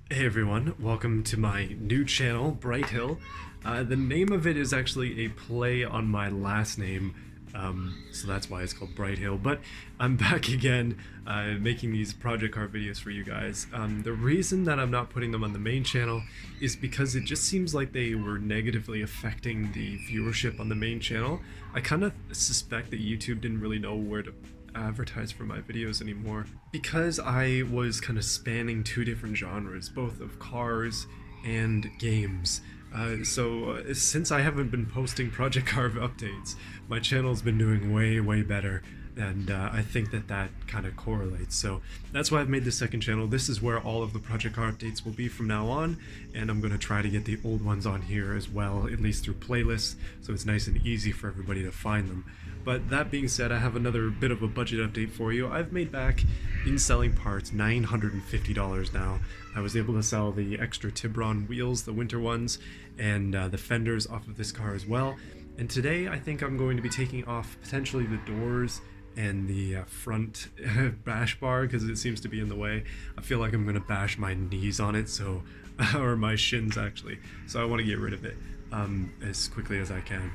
Hey everyone, welcome to my new channel, Brighthill. The name of it is actually a play on my last name, so that's why it's called Brighthill. But I'm back again, making these project car videos for you guys. The reason that I'm not putting them on the main channel is because it just seems like they were negatively affecting the viewership on the main channel. I kind of suspect that YouTube didn't really know where to advertise for my videos anymore because I was kind of spanning two different genres, both of cars and games. Since I haven't been posting Project Car updates, my channel's been doing way better, and I think that kind of correlates. So that's why I've made the second channel. This is where all of the Project Car updates will be from now on, and I'm going to try to get the old ones on here as well, at least through playlists, so it's nice and easy for everybody to find them. But that being said, I have another bit of a budget update for you. I've made back, in selling parts, $950 now. I was able to sell the extra Tibron wheels, the winter ones, and the fenders off of this car as well. And today I think I'm going to be taking off potentially the doors and the front bash bar because it seems to be in the way. I feel like I'm going to bash my knees on it, so or my shins actually. So I want to get rid of it as quickly as I can.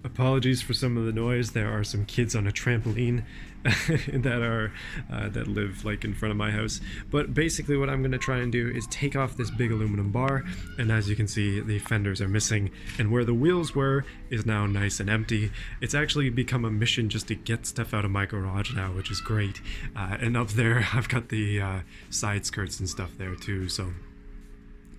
Apologies for some of the noise. There are some kids on a trampoline that live like in front of my house. But basically what I'm going to try and do is take off this big aluminum bar, and as you can see, the fenders are missing, and where the wheels were is now nice and empty. It's actually become a mission just to get stuff out of my garage now, which is great. And up there I've got the side skirts and stuff there too, so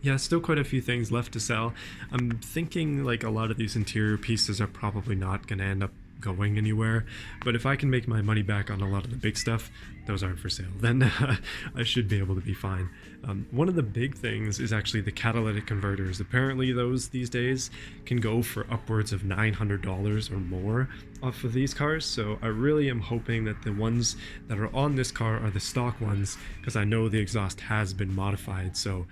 yeah, still quite a few things left to sell. I'm thinking like a lot of these interior pieces are probably not going to end up going anywhere, but if I can make my money back on a lot of the big stuff, those aren't for sale, then I should be able to be fine. One of the big things is actually the catalytic converters. Apparently those these days can go for upwards of $900 or more off of these cars, so I really am hoping that the ones that are on this car are the stock ones, because I know the exhaust has been modified. So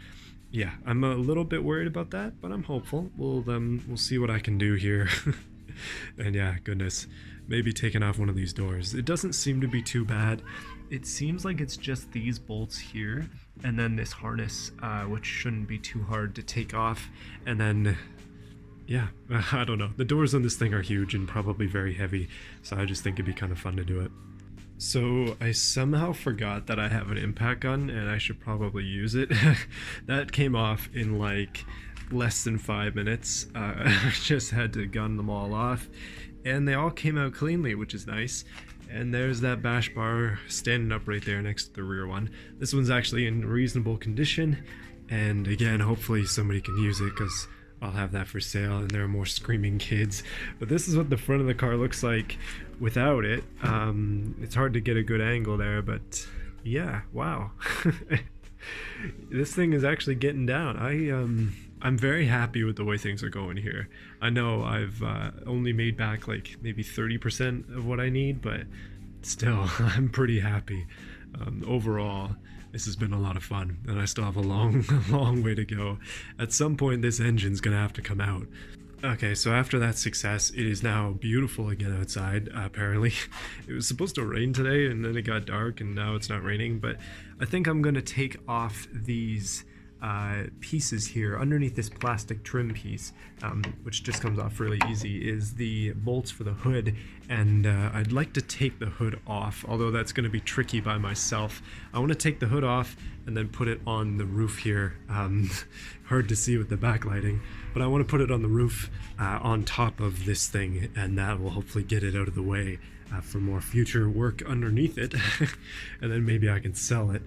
yeah, I'm a little bit worried about that, but I'm hopeful. We'll see what I can do here. And yeah, goodness, maybe taking off one of these doors. It doesn't seem to be too bad. It seems like it's just these bolts here, and then this harness, which shouldn't be too hard to take off. And then, yeah, I don't know. The doors on this thing are huge and probably very heavy, so I just think it'd be kind of fun to do it. So I somehow forgot that I have an impact gun and I should probably use it. That came off in like less than 5 minutes. I just had to gun them all off and they all came out cleanly, which is nice. And there's that bash bar standing up right there next to the rear one. This one's actually in reasonable condition, and again, hopefully somebody can use it because I'll have that for sale and there are more screaming kids. But this is what the front of the car looks like without it. It's hard to get a good angle there, but yeah, wow. This thing is actually getting down. I'm very happy with the way things are going here. I know I've only made back like maybe 30% of what I need, but still I'm pretty happy. Overall, this has been a lot of fun, and I still have a long way to go. At some point this engine's gonna have to come out. Okay, so after that success, it is now beautiful again outside, apparently. It was supposed to rain today, and then it got dark, and now it's not raining, but I think I'm gonna take off these pieces here underneath this plastic trim piece, which just comes off really easy, is the bolts for the hood, and I'd like to take the hood off, although that's going to be tricky by myself. I want to take the hood off and then put it on the roof here. Hard to see with the backlighting, but I want to put it on the roof on top of this thing, and that will hopefully get it out of the way for more future work underneath it. And then maybe I can sell it.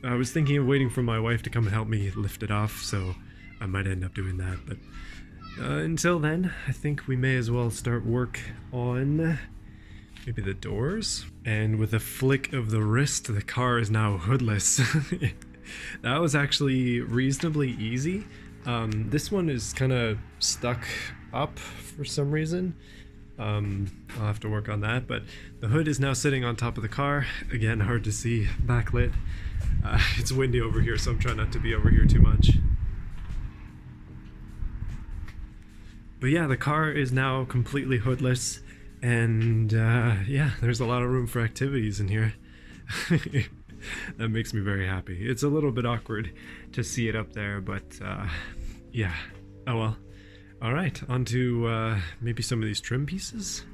I was thinking of waiting for my wife to come and help me lift it off, so I might end up doing that, but until then, I think we may as well start work on maybe the doors. And with a flick of the wrist, the car is now hoodless. That was actually reasonably easy. This one is kind of stuck up for some reason. I'll have to work on that, but the hood is now sitting on top of the car. Again, hard to see backlit. It's windy over here, so I'm trying not to be over here too much. But yeah, the car is now completely hoodless, and yeah, there's a lot of room for activities in here. That makes me very happy. It's a little bit awkward to see it up there, but yeah. Oh well. Alright, on to maybe some of these trim pieces?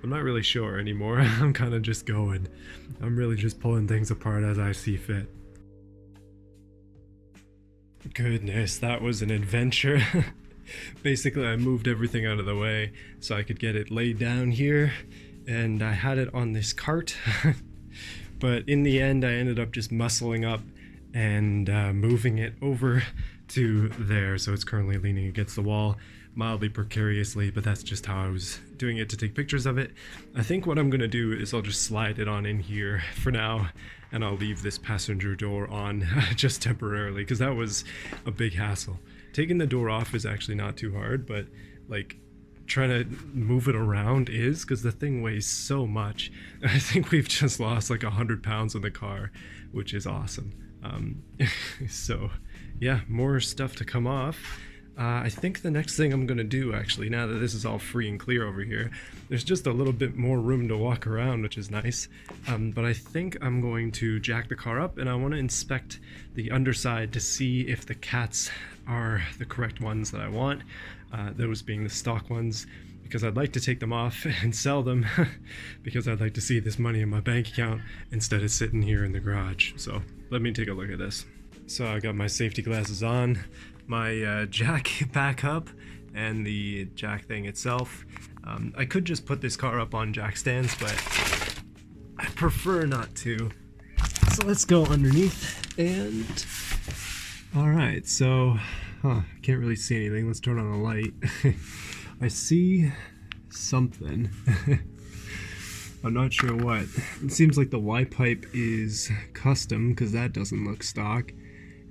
I'm not really sure anymore. I'm kind of just going. I'm really just pulling things apart as I see fit. Goodness, that was an adventure. Basically, I moved everything out of the way so I could get it laid down here, and I had it on this cart. But in the end, I ended up just muscling up and moving it over to there, so it's currently leaning against the wall mildly precariously, but that's just how I was doing it to take pictures of it. I think what I'm gonna do is I'll just slide it on in here for now, and I'll leave this passenger door on just temporarily, because that was a big hassle. Taking the door off is actually not too hard, but like trying to move it around is, because the thing weighs so much. I think we've just lost like 100 pounds in the car, which is awesome. So yeah, more stuff to come off. I think the next thing I'm gonna do, actually, now that this is all free and clear over here, there's just a little bit more room to walk around, which is nice. But I think I'm going to jack the car up, and I want to inspect the underside to see if the cats are the correct ones that I want, those being the stock ones, because I'd like to take them off and sell them, because I'd like to see this money in my bank account instead of sitting here in the garage. So let me take a look at this. So I got my safety glasses on, my jack back up, and the jack thing itself. I could just put this car up on jack stands, but I prefer not to. So let's go underneath, and alright, so I can't really see anything. Let's turn on a light. I see something. I'm not sure what. It seems like the Y pipe is custom, because that doesn't look stock.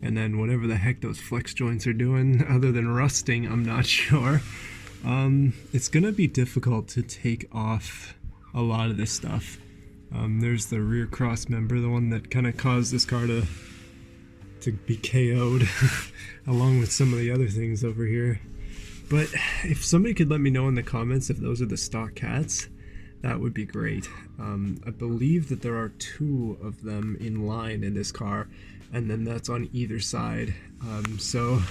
And then whatever the heck those flex joints are doing, other than rusting, I'm not sure. It's gonna be difficult to take off a lot of this stuff. There's the rear cross member, the one that kind of caused this car to be KO'd, along with some of the other things over here. But if somebody could let me know in the comments if those are the stock cats, that would be great. I believe that there are 2 of them in line in this car, and then that's on either side. So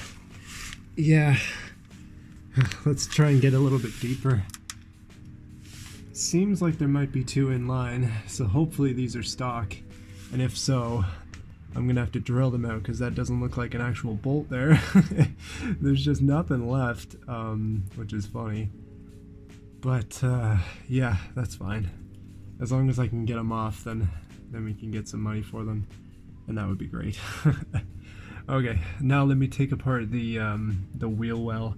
yeah, let's try and get a little bit deeper. Seems like there might be 2 in line, so hopefully these are stock, and if so, I'm gonna have to drill them out, because that doesn't look like an actual bolt there. There's just nothing left, which is funny. But yeah, that's fine. As long as I can get them off, then we can get some money for them, and that would be great. Okay, now let me take apart the wheel well.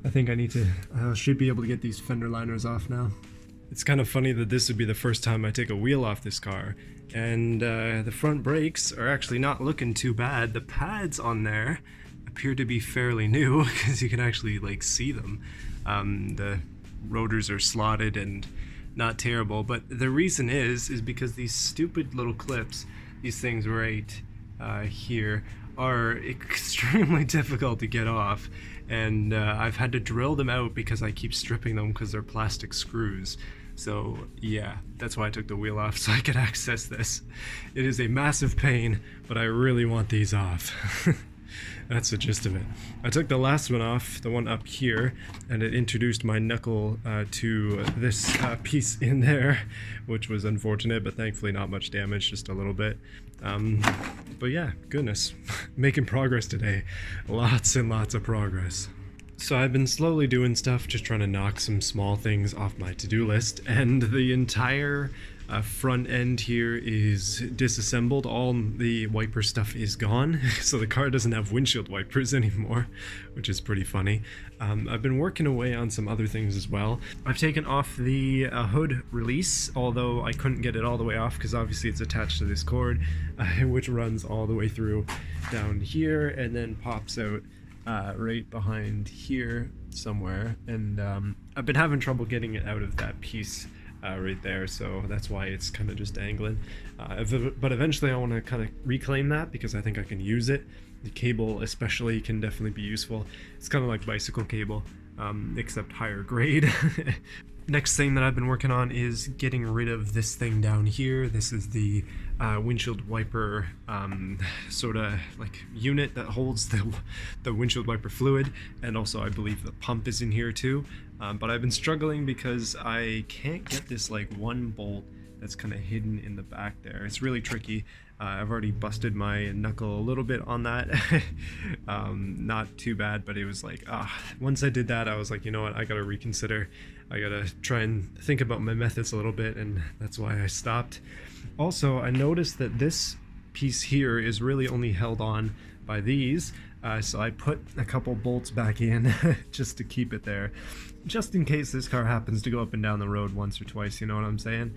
I think I should be able to get these fender liners off now. It's kind of funny that this would be the first time I take a wheel off this car, and the front brakes are actually not looking too bad. The pads on there appear to be fairly new, because you can actually like see them. The rotors are slotted and not terrible, but the reason is because these stupid little clips, these things right here, are extremely difficult to get off, and I've had to drill them out because I keep stripping them because they're plastic screws. So yeah, that's why I took the wheel off, so I could access this. It is a massive pain, but I really want these off. That's the gist of it. I took the last one off, the one up here, and it introduced my knuckle to this piece in there, which was unfortunate, but thankfully not much damage, just a little bit. But yeah, goodness, making progress today. Lots and lots of progress. So I've been slowly doing stuff, just trying to knock some small things off my to-do list, and the entire front end here is disassembled. All the wiper stuff is gone, so the car doesn't have windshield wipers anymore, which is pretty funny. I've been working away on some other things as well. I've taken off the hood release, although I couldn't get it all the way off because obviously it's attached to this cord, which runs all the way through down here and then pops out right behind here somewhere, and I've been having trouble getting it out of that piece right there, so that's why it's kind of just dangling. But eventually I want to kind of reclaim that because I think I can use it. The cable especially can definitely be useful. It's kind of like bicycle cable, except higher grade. Next thing that I've been working on is getting rid of this thing down here. This is the windshield wiper sort of like unit that holds the windshield wiper fluid, and also I believe the pump is in here too. But I've been struggling because I can't get this like one bolt that's kind of hidden in the back there. It's really tricky. I've already busted my knuckle a little bit on that. Not too bad, but it was like, once I did that, I was like, you know what, I gotta reconsider. I gotta try and think about my methods a little bit, and that's why I stopped. Also, I noticed that this piece here is really only held on by these, so I put a couple bolts back in just to keep it there, just in case this car happens to go up and down the road once or twice, you know what I'm saying?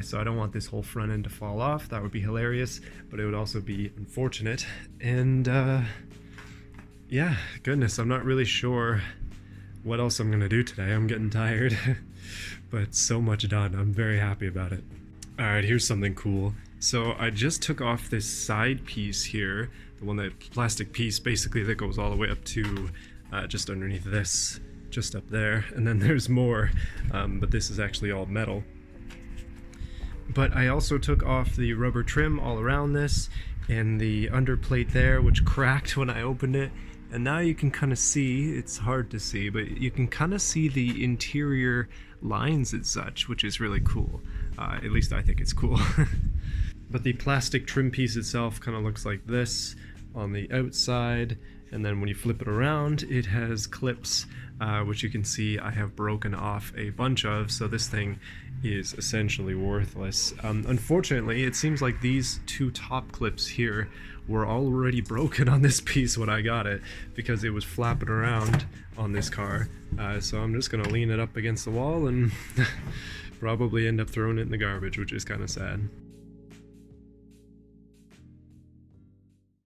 So I don't want this whole front end to fall off. That would be hilarious, but it would also be unfortunate. And yeah, goodness, I'm not really sure what else I'm gonna do today. I'm getting tired, but so much done. I'm very happy about it. All right, here's something cool. So I just took off this side piece here, the one that plastic piece basically that goes all the way up to just underneath this, just up there, and then there's more, but this is actually all metal. But I also took off the rubber trim all around this and the underplate there, which cracked when I opened it. And now you can kind of see, it's hard to see, but you can kind of see the interior lines and such, which is really cool. At least I think it's cool. But the plastic trim piece itself kind of looks like this on the outside, and then when you flip it around, it has clips, which you can see I have broken off a bunch of, so this thing is essentially worthless. Unfortunately, it seems like these two top clips here were already broken on this piece when I got it, because it was flapping around on this car. So I'm just gonna lean it up against the wall and probably end up throwing it in the garbage, which is kind of sad.